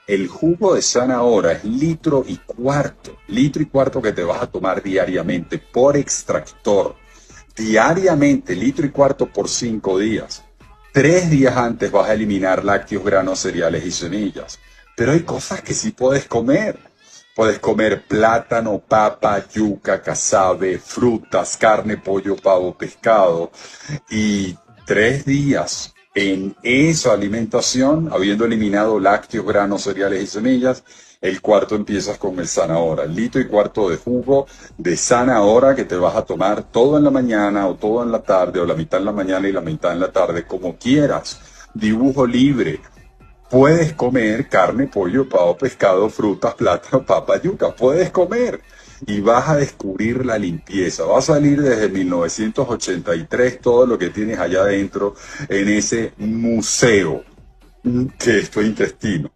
El jugo de zanahoria es litro y cuarto que te vas a tomar diariamente por extractor. Diariamente, litro y cuarto por 5 días. 3 días antes vas a eliminar lácteos, granos, cereales y semillas. Pero hay cosas que sí puedes comer. Puedes comer plátano, papa, yuca, casabe, frutas, carne, pollo, pavo, pescado. Y 3 días en esa alimentación, habiendo eliminado lácteos, granos, cereales y semillas, el cuarto empiezas con el zanahoria, litro y cuarto de jugo de zanahoria que te vas a tomar todo en la mañana o todo en la tarde o la mitad en la mañana y la mitad en la tarde, como quieras. Dibujo libre. Puedes comer carne, pollo, pavo, pescado, frutas, plátano, papa, yuca. Puedes comer. Y vas a descubrir la limpieza. Va a salir desde 1983 todo lo que tienes allá adentro en ese museo que es tu intestino.